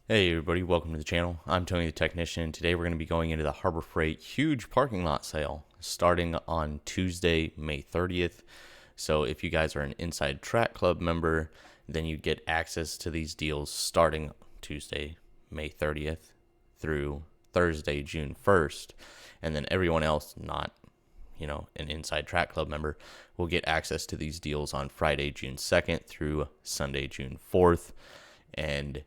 Hey everybody, welcome to the channel. I'm Tony the Technician. Today we're going to be going into the Harbor Freight huge parking lot sale starting on Tuesday, May 30th. So if you guys are an Inside Track Club member, then you get access to these deals starting Tuesday, May 30th through Thursday, June 1st. And then everyone else not, an Inside Track Club member will get access to these deals on Friday, June 2nd through Sunday, June 4th. And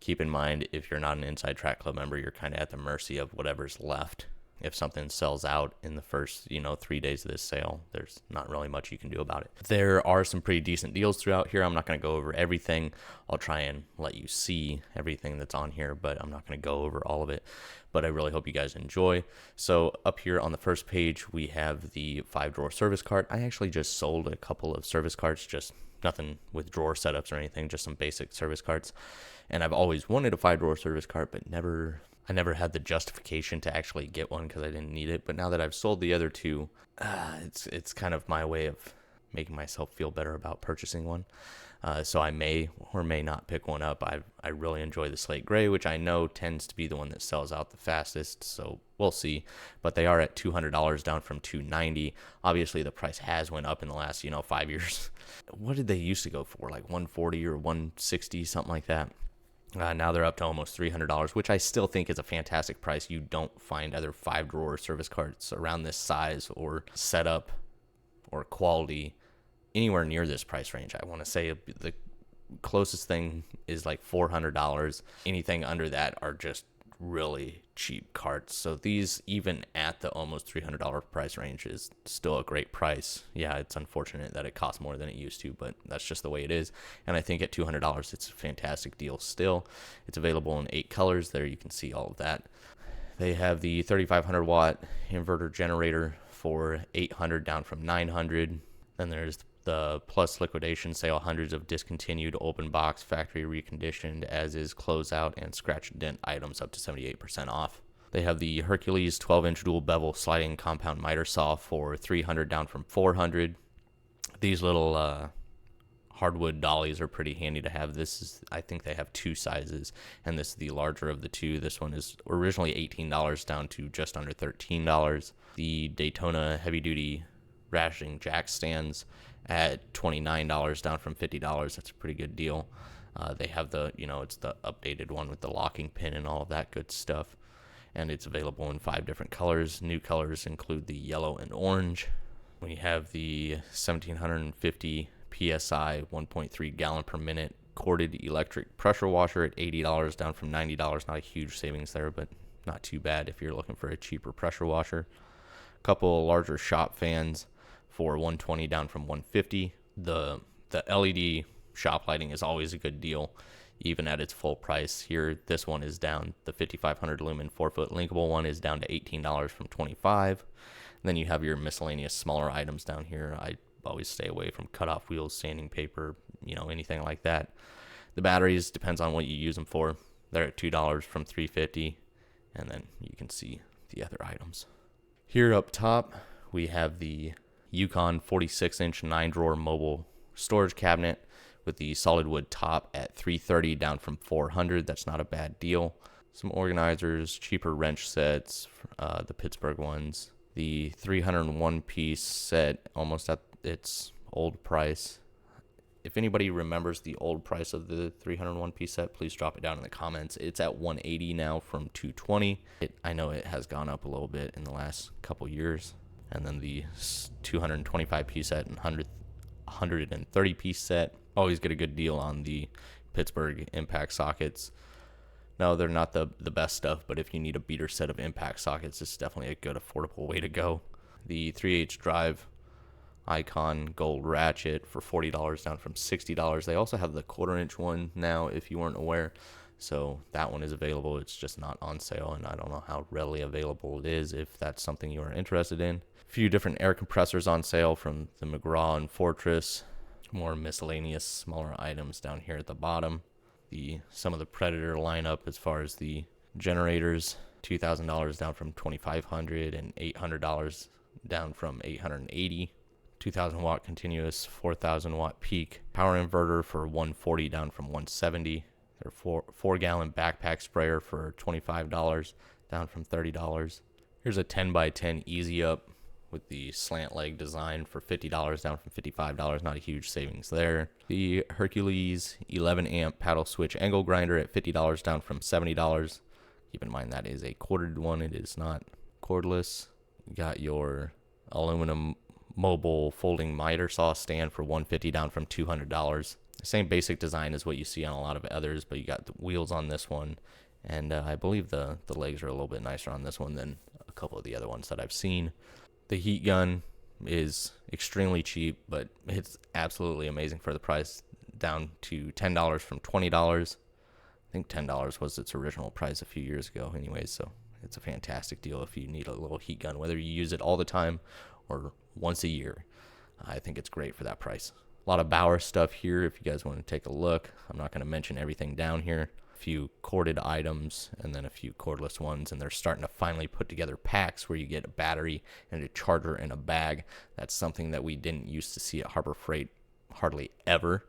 keep in mind, if you're not an Inside Track Club member, you're kind of at the mercy of whatever's left. If something sells out in the first, 3 days of this sale, there's not really much you can do about it. There are some pretty decent deals throughout here. I'm not going to go over everything. I'll try and let you see everything that's on here, but I'm not going to go over all of it. But I really hope you guys enjoy. So up here on the first page, we have the 5-drawer service cart. I actually just sold a couple of service carts, just nothing with drawer setups or anything, just some basic service carts. And I've always wanted a 5-drawer service cart, but I never had the justification to actually get one because I didn't need it. But now that I've sold the other two, it's kind of my way of making myself feel better about purchasing one. So I may or may not pick one up. I really enjoy the slate gray, which I know tends to be the one that sells out the fastest. So we'll see. But they are at $200 down from $290. Obviously, the price has went up in the last 5 years. What did they used to go for? Like $140 or $160, something like that. Now they're up to almost $300, which I still think is a fantastic price. You don't find other 5-drawer service carts around this size or setup or quality anywhere near this price range. I want to say the closest thing is like $400. Anything under that are just really cheap carts. So these, even at the almost $300 price range, is still a great price. Yeah, it's unfortunate that it costs more than it used to, but that's just the way it is. And I think at $200, it's a fantastic deal still. It's available in 8 colors. There you can see all of that. They have the 3,500 watt inverter generator for $800 down from $900. Then there's the plus liquidation sale, hundreds of discontinued open box factory reconditioned as is closeout and scratch and dent items up to 78% off. They have the Hercules 12-inch dual bevel sliding compound miter saw for $300 down from $400. These little hardwood dollies are pretty handy to have. I think they have 2 sizes, and this is the larger of the 2. This one is originally $18 down to just under $13. The Daytona heavy duty ratcheting jack stands at $29 down from $50. That's a pretty good deal. They have it's the updated one with the locking pin and all of that good stuff. And it's available in 5 different colors. New colors include the yellow and orange. We have the 1750 PSI 1.3 gallon per minute corded electric pressure washer at $80 down from $90. Not a huge savings there, but not too bad if you're looking for a cheaper pressure washer. A couple larger shop fans for $120 down from $150. The LED shop lighting is always a good deal, even at its full price. Here, this one is down. The 5500 lumen 4-foot linkable one is down to $18 from $25. Then you have your miscellaneous smaller items down here. I always stay away from cutoff wheels, sanding paper, anything like that. The batteries, depends on what you use them for. They're at $2 from $350. And then you can see the other items. Here up top, we have the Yukon 46-inch 9-drawer mobile storage cabinet with the solid wood top at $330 down from $400. That's not a bad deal. Some organizers, cheaper wrench sets, the Pittsburgh ones. The 301-piece set, almost at its old price. If anybody remembers the old price of the 301-piece set, please drop it down in the comments. It's at $180 now from $220. I know it has gone up a little bit in the last couple years. And then the 225-piece set and 130-piece set. Always get a good deal on the Pittsburgh impact sockets. No, they're not the best stuff, but if you need a beater set of impact sockets, it's definitely a good, affordable way to go. The 3H drive Icon gold ratchet for $40 down from $60. They also have the 1/4-inch one now, if you weren't aware. So that one is available. It's just not on sale, and I don't know how readily available it is if that's something you are interested in. A few different air compressors on sale from the McGraw and Fortress. More miscellaneous smaller items down here at the bottom. Some of the Predator lineup as far as the generators, $2,000 down from $2,500 and $800 down from $880. 2,000 watt continuous, 4,000 watt peak power inverter for $140 down from $170. Their 4-gallon backpack sprayer for $25, down from $30. Here's a 10 by 10 easy up with the slant leg design for $50, down from $55. Not a huge savings there. The Hercules 11 amp paddle switch angle grinder at $50, down from $70. Keep in mind that is a corded one. It is not cordless. You got your aluminum mobile folding miter saw stand for $150, down from $200. The same basic design as what you see on a lot of others, but you got the wheels on this one, and I believe the legs are a little bit nicer on this one than a couple of the other ones that I've seen. The heat gun is extremely cheap, but it's absolutely amazing for the price, down to $10 from $20. I think $10 was its original price a few years ago anyways, so it's a fantastic deal if you need a little heat gun, whether you use it all the time or once a year. I think it's great for that price. A lot of Bauer stuff here if you guys want to take a look. I'm not going to mention everything down here. A few corded items and then a few cordless ones, and they're starting to finally put together packs where you get a battery and a charger in a bag. That's something that we didn't used to see at Harbor Freight hardly ever.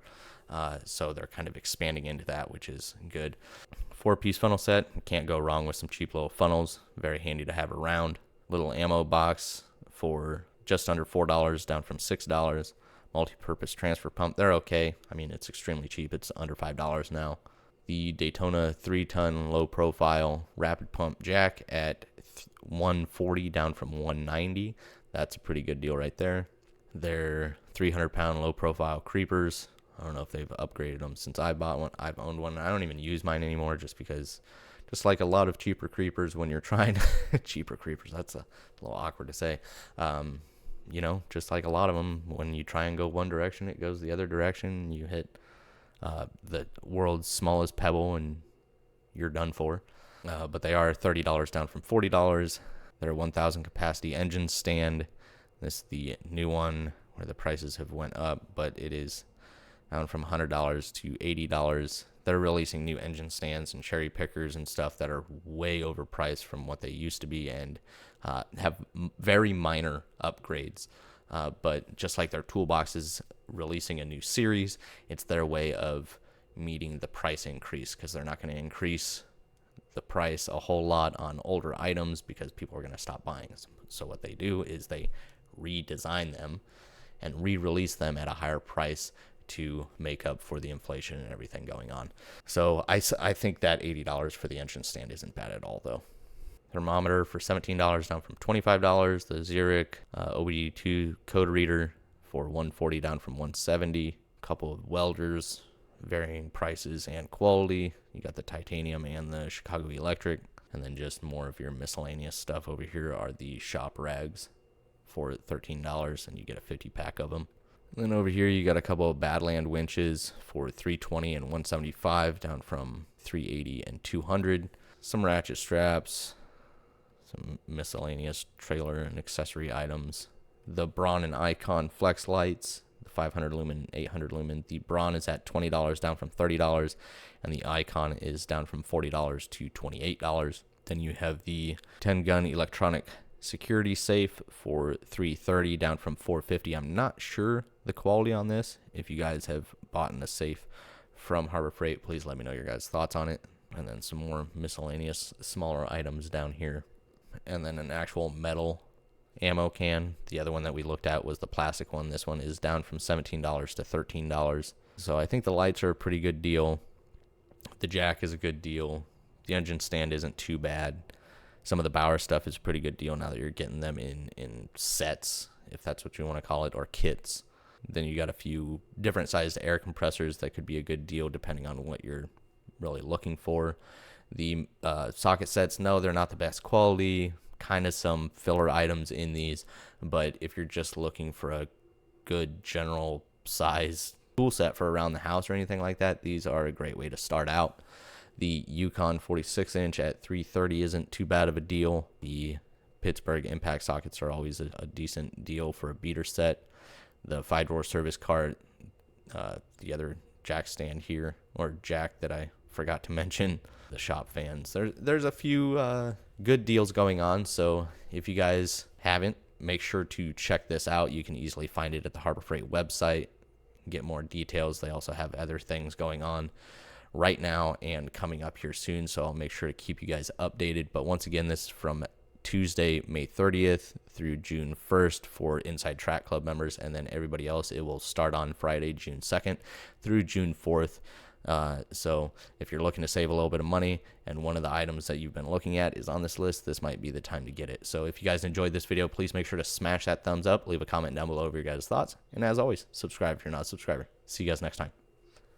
So they're kind of expanding into that, which is good. 4-piece funnel set. Can't go wrong with some cheap little funnels. Very handy to have around. Little ammo box for just under $4, down from $6. Multi-purpose transfer pump. They're okay. I mean, it's extremely cheap. It's under $5 now. The Daytona 3-ton low-profile rapid pump jack at $140, down from $190. That's a pretty good deal right there. Their 300-pound low-profile creepers. I don't know if they've upgraded them since I bought one. I've owned one. I don't even use mine anymore just because, just like a lot of cheaper creepers, when you're trying cheaper creepers, that's a little awkward to say. Just like a lot of them, when you try and go one direction, it goes the other direction. You hit the world's smallest pebble and you're done for. But they are $30 down from $40. They're 1,000 capacity engine stand. This is the new one where the prices have went up, but it is down from $100 to $80. They're releasing new engine stands and cherry pickers and stuff that are way overpriced from what they used to be, and have very minor upgrades. But just like their toolbox is releasing a new series, it's their way of meeting the price increase, because they're not going to increase the price a whole lot on older items because people are going to stop buying them. So what they do is they redesign them and re-release them at a higher price to make up for the inflation and everything going on. So I think that $80 for the engine stand isn't bad at all, though. Thermometer for $17, down from $25. The Zurich OBD2 code reader for $140, down from $170. A couple of welders, varying prices and quality. You got the titanium and the Chicago Electric. And then just more of your miscellaneous stuff over here are the shop rags for $13, and you get a 50-pack of them. And then over here you got a couple of Badland winches for $320 and $175, down from $380 and $200. Some ratchet straps, some miscellaneous trailer and accessory items. The Braun and Icon flex lights, the 500 lumen, 800 lumen. The Braun is at $20, down from $30, and the Icon is down from $40 to $28. Then you have the 10-gun electronic security safe for $330, down from $450. I'm not sure the quality on this. If you guys have bought a safe from Harbor Freight, please let me know your guys' thoughts on it. And then some more miscellaneous smaller items down here. And then an actual metal ammo can. The other one that we looked at was the plastic one. This one is down from $17 to $13. So I think the lights are a pretty good deal. The jack is a good deal. The engine stand isn't too bad. Some of the Bauer stuff is a pretty good deal now that you're getting them in sets, if that's what you want to call it, or kits. Then you got a few different sized air compressors that could be a good deal depending on what you're really looking for. The socket sets, no, they're not the best quality. Kind of some filler items in these, but if you're just looking for a good general size tool set for around the house or anything like that, these are a great way to start out. The Yukon 46-inch at $330 isn't too bad of a deal. The Pittsburgh impact sockets are always a decent deal for a beater set. The 5-drawer service cart, the other jack stand here, or jack that I forgot to mention, the shop fans. There's a few good deals going on, so if you guys haven't, make sure to check this out. You can easily find it at the Harbor Freight website, get more details. They also have other things going on right now and coming up here soon, so I'll make sure to keep you guys updated. But once again, this is from Tuesday, May 30th through June 1st for Inside Track Club members, and then everybody else, it will start on Friday, June 2nd through June 4th. So if you're looking to save a little bit of money and one of the items that you've been looking at is on this list, this might be the time to get it. So if you guys enjoyed this video, please make sure to smash that thumbs up, leave a comment down below of your guys' thoughts, and as always, subscribe if you're not a subscriber. See you guys next time.